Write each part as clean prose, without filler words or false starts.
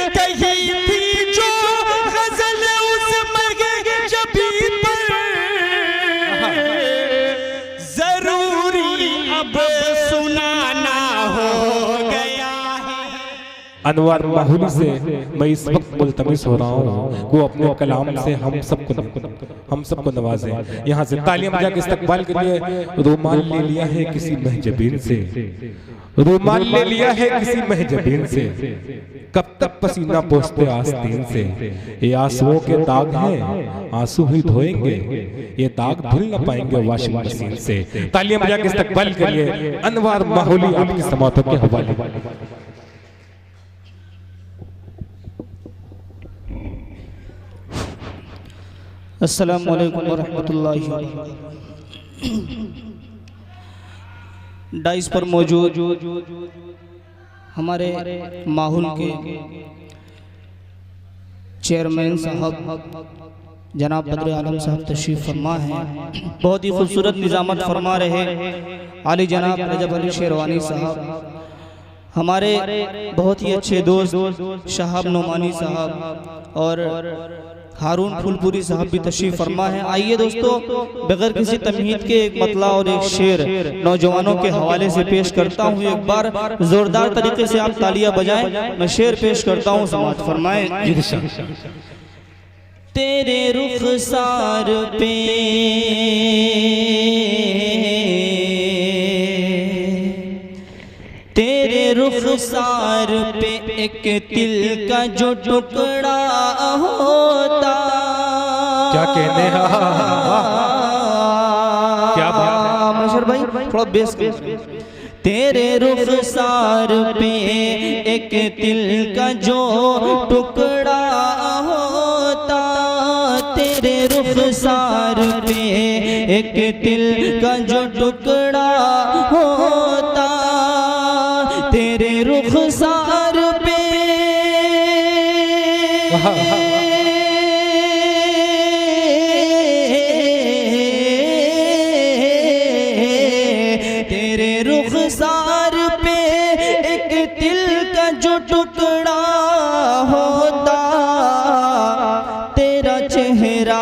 कही थी जो गजल उस मगे जबी पर, जरूरी अब सुनाना हो गया है। अनवर माहौली से मैं इस वक्त मुल्तमिस हो रहा हूँ वो अपने कलाम से हम सबको नवाजे। यहाँ से तालियां बजा के इस्तकबाल के लिए रुमाल ले लिया है किसी महजबीन से, रुमाल ले लिया है किसी महजबीन से, कब तक पसीना पोंछते आस्तीन से। ये आंसुओं के दाग हैं आंसू ही धोएंगे, ये दाग धुल न पाएंगे वॉशिंग मशीन से। तालियां बजा के इस्तकबाल के लिए अनवर माहौली आपकी समातों के हवाले। अस्सलामु अलैकुम वरहमतुल्लाहि वबरकातुहू। डाइस पर मौजूद हमारे माहौल के चेयरमैन साहब जनाब बद्र आलम साहब तशरीफ फरमा हैं। बहुत ही खूबसूरत निज़ामत फरमा रहे आली जनाब रजब अली शेरवानी साहब, हमारे बहुत ही अच्छे दोस्त शहाब नोमानी साहब और हारून फुलपुरी साहब भी तशरीफ फरमा है। आइए दोस्तों, बगैर किसी तमहीद के एक मतला और एक शेर नौजवानों के हवाले से पेश करता हूँ। एक बार जोरदार तरीके से आप तालियां बजाएं। मैं शेर पेश करता हूँ, समाअत फरमाएं। तेरे रुखसार पे तेरे रुखसार पे एक तिल का जो टुकड़ा होता, क्या कहने हैं, क्या बात है मशहूर भाई, थोड़ा बेस कर। तेरे रुखसार पे एक तिल का जो टुकड़ा होता, तेरे रुखसार पे एक तिल का जो टुकड़ा होता, तेरे रुखसार पे तेरे रुखसार पे एक तिल का जो टुकड़ा होता, तेरा चेहरा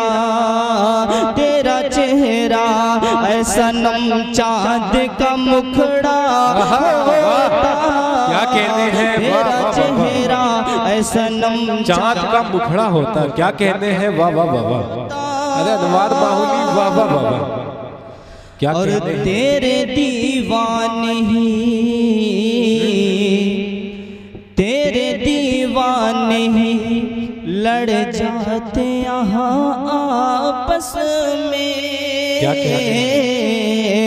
ऐसा नम चाँद का मुखड़ा होता। क्या कहते हैं, तेरा चेहरा ऐसा नम चाँद का मुखड़ा होता। क्या कहते हैं, वाह वाह वाह वाह। अरे अनवर माहौली वाह वाह वाह वाह। क्या और तेरे दीवाने ही लड़ जाते यहाँ आपस में। क्या कहते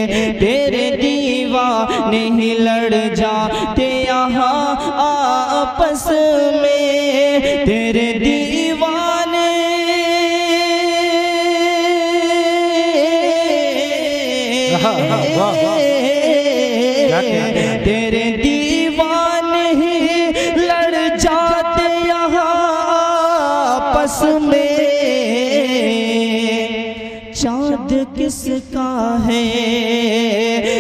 हैं, तेरे दीवाने ही लड़ जाते यहाँ आपस में। तेरे दीवाने तेरे दीवाने ही लड़ जाते यहाँ आपस में। चाँद किसका है,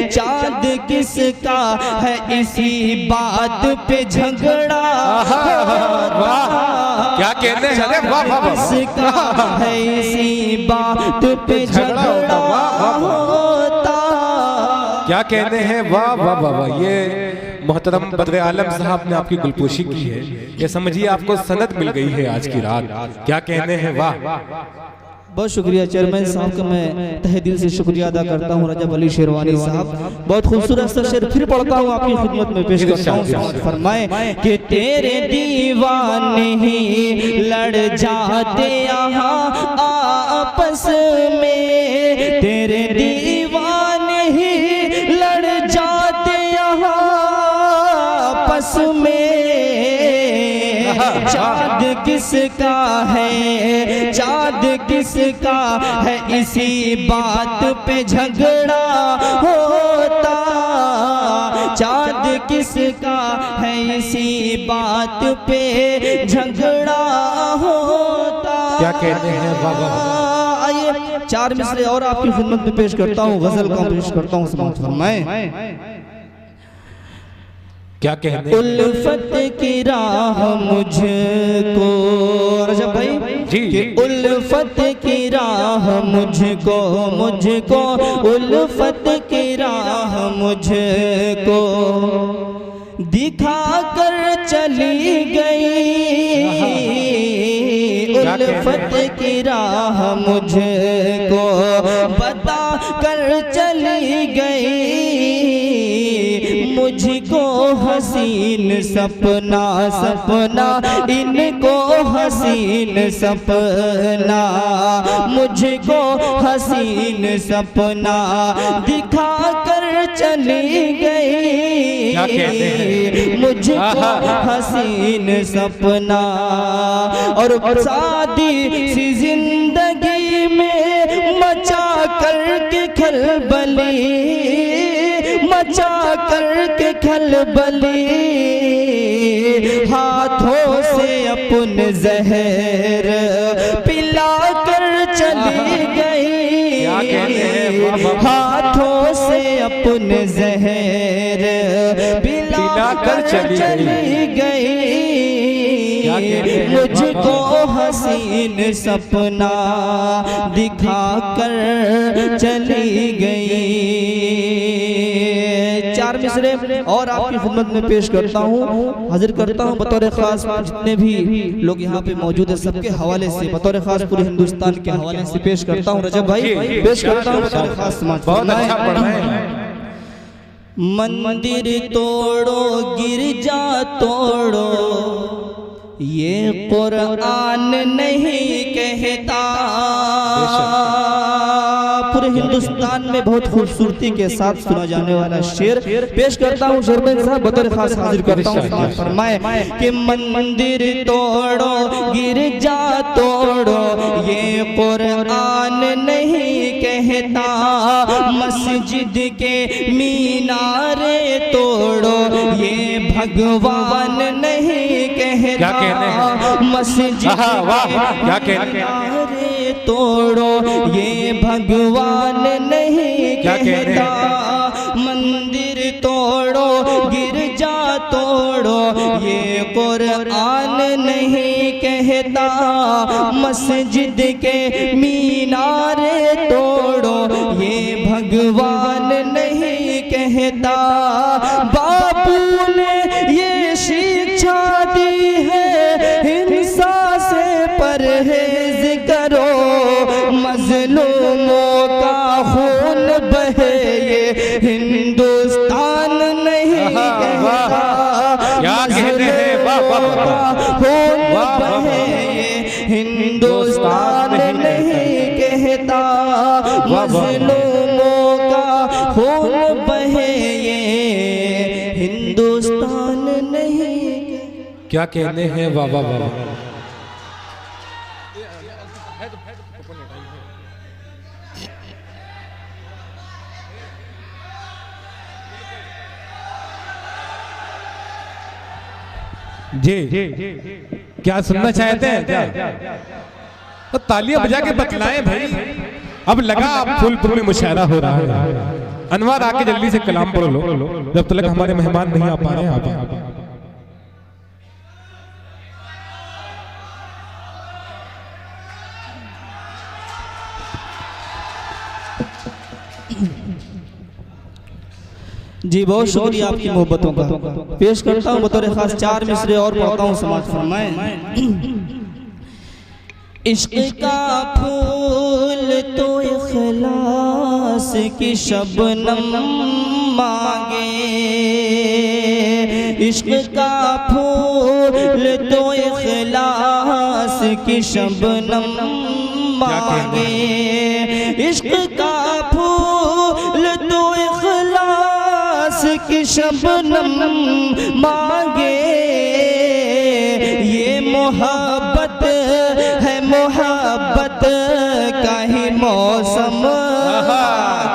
चाँद किसका है, इसी बात पे झगड़ा। क्या कहते हैं, अरे वाह वाह वाह। किसका है, इसी बात पे झगड़ा होता। क्या कहते हैं, वाह वाह वाह वाह। ये मोहतरम बद्र आलम साहब ने आपकी गुलपोशी की है, ये समझिए आपको सनद मिल गई है आज की रात। क्या कहते हैं, वाह। बहुत शुक्रिया चेयरमैन साहब का मैं तहे दिल से शुक्रिया अदा करता हूँ। रजब अली शेरवानी साहब, बहुत खूबसूरत सा शेर फिर पढ़ता हूँ आपकी खिदमत में पेश करता हूँ। फरमाए कि तेरे दीवाने ही लड़ जाते यहाँ आपस में, तेरे दीवाने ही लड़ जाते यहाँ आपस में। चाँद किसका है, चाँद किसका है, इसी बात पे झगड़ा होता। चाँद किसका है, इसी बात पे झगड़ा होता। क्या कहते हैं, बाबा। आइए चार मिसरे और आपकी खिदमत में पेश करता हूँ, गजल का पेश करता हूँ, समाअत फरमाएं। क्या कहने उल्फत की राह मुझको, रजब भाई जी कि उल्फत की राह मुझको, मुझको उल्फत की राह मुझको दिखा कर चली गई, उल्फत की राह मुझको बता कर चली गई, मुझको हसीन सपना, सपना इनको हसीन सपना, मुझको हसीन सपना दिखा कर चली गई, मुझको हसीन सपना। और शादी सी जिंदगी में मचा करके खलबली, मचा करके खलबली, हाथों से अपने जहर पिला कर चली गई, हाथों से अपने जहर पिला कर चली गई, मुझको हसीन सपना दिखा कर चली गई। चार मिसरे और आपकी खिदमत में पेश करता हूँ, हाजिर करता हूँ बतौर खास जितने भी लोग यहाँ पे मौजूद है सबके हवाले से, बतौर खास पूरे हिंदुस्तान के हवाले से पेश करता हूँ। रजब भाई पेश करता हूँ बतौर खास समाज। बहुत अच्छा पढ़ा है। मंदिर तोड़ो गिरजा तोड़ो ये कुरान नहीं कहता। पूरे हिंदुस्तान में बहुत खूबसूरती के साथ सुना जाने वाला शेर पेश करता हूँ। शरबत साहब बतौर खास हाजिर करता हूँ। फरमाए कि मंदिर तोड़ो गिरजा तोड़ो ये कुरान नहीं कहता, मस्जिद के मीनारे तोड़ो ये भगवान नहीं कहता, मस्जिद के मीनारे तोड़ो ये भगवान नहीं कहता, मंदिर तोड़ो गिरजा तोड़ो ये कुरान नहीं कहता, मस्जिद के मीनारे तोड़ो ये भगवान नहीं कहता। बापू ने ये शिक्षा दी है हिंसा से परहेज करो, मजलूमों का खून बहे ये हिंदुस्तान नहीं कहता, मजलूमों का खून बहे ये हिंदुस्तान नहीं कहता, मजलूमों का खून बहे ये हिंदुस्तान नहीं। क्या कहने हैं। वाह वाह वाह। जी क्या सुनना चाहते हैं क्या? तो तालियां बजा के बतलाएं भाई। अब लगा अब फुल में मुशायरा हो रहा है। अनवर आके जल्दी से कलाम पढ़ लो जब तक हमारे मेहमान नहीं आ पा रहे हैं। आप जी बहुत शुक्रिया आपकी मोहब्बतों का। पेश करता हूँ बतौर खास चार मिसरे और पढ़ता हूँ। समाज फरमाए इश्क का फूल तो इखलास की शबनम मांगे, इश्क का फूल तो इखलास की शबनम मांगे, इश्क का फूल तो इखलास की शबनम मांगे, ये मोहब्बत है मोहब्बत का ही मौसम।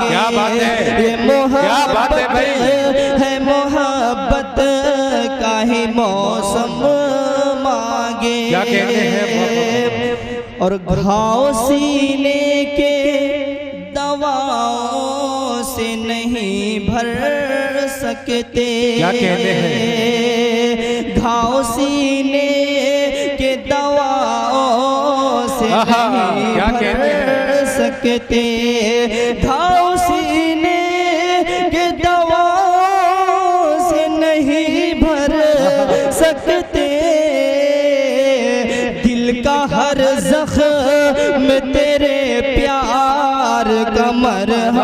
क्या बात है, ये मोहब्बत है मोहब्बत का ही मौसम मांगे। क्या कहते हैं। और घाव सीने के दवाओं से नहीं भर सकते, क्या कहते हैं? घाव सीने के दवाओं से नहीं क्या कहते भर सकते, घाव सीने के दवाओं से नहीं भर सकते, दिल का हर जख्म तेरे प्यार का मरहम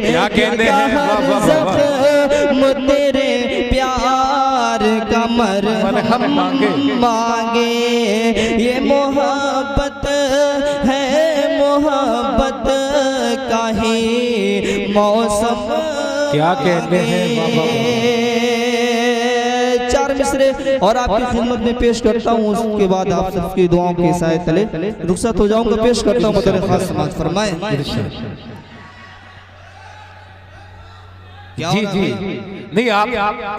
क्या कहते हैं? हर जख्म तेरे प्यार का मरहम मांगे, ये मोहब्बत है, मोहब्बत का ही मौसम। क्या कहते हैं? चार मिसरे और आपकी खिदमत में पेश करता हूँ, उसके बाद आप सबकी दुआओं के साए तले रुखसत हो जाऊंगा। पेश करता हूँ मुतल्लिक़ खास समाज फरमाए। जी जी नहीं आप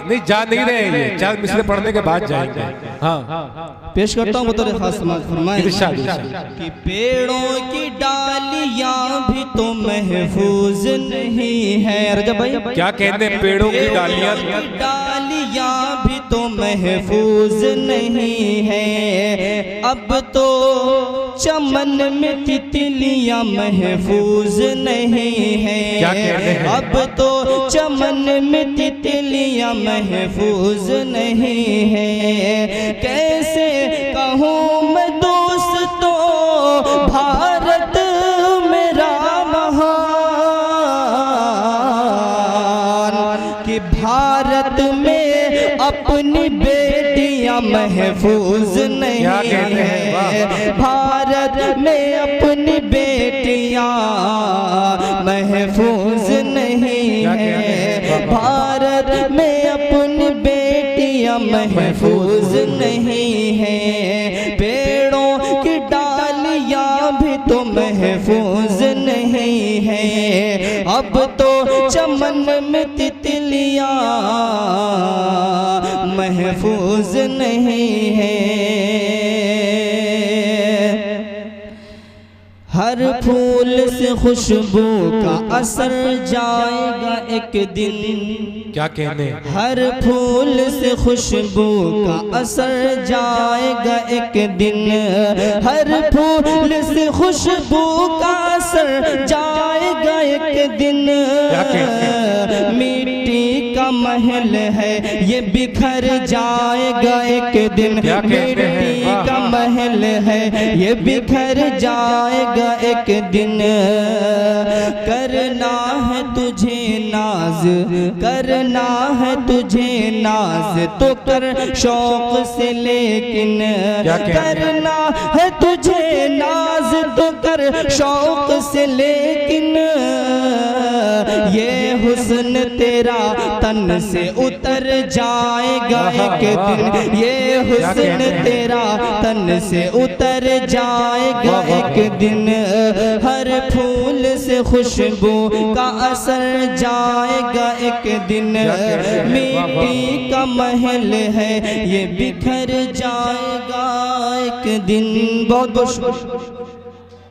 नहीं जा नहीं रहे हैं, ये 4 मिसरे पढ़ने के बाद जाएंगे। हाँ पेश करता हूँ मुतल्लिक़ खास समाज फरमाए इरशाद। कि पेड़ों की डालियां भी तो महफूज नहीं है। रजब भाई क्या कहते हैं? पेड़ों की डालियां भी तो महफूज नहीं है, अब तो चमन में तितलियां महफूज नहीं है। क्या कहते हैं? अब तो चमन में तितलियां महफूज नहीं है, कैसे कहूँ मैं दोस्तों भारत मेरा महान, कि भारत में अपनी बेटियां महफूज नहीं है, भारत में अपनी बेटियां महफूज नहीं है, भारत में अपनी बेटियां महफूज नहीं है, पेड़ों की डालियां भी तो महफूज नहीं है, अब तो चमन में तितलियां महफूज नहीं है। हर फूल से खुशबू का असर जाएगा एक दिन। क्या कहने? हर फूल से खुशबू का असर जाएगा एक दिन, हर फूल से खुशबू का असर जाएगा एक दिन, मिट्टी का महल है ये बिखर जाएगा एक दिन, मिट्टी का महल है ये बिखर जाएगा एक दिन, करना है तुझे नाज, करना है तुझे नाज तो कर शौक से, लेकिन करना है तुझे नाज तो कर शौक से, लेकिन ये हुस्न तेरा तन से उतर जाएगा एक दिन, ये हुस्न तेरा तन से उतर जाएगा एक दिन, हर फूल से खुशबू का असर जाएगा एक दिन, मिट्टी का महल है ये बिखर जाएगा एक दिन। बहुत बहुत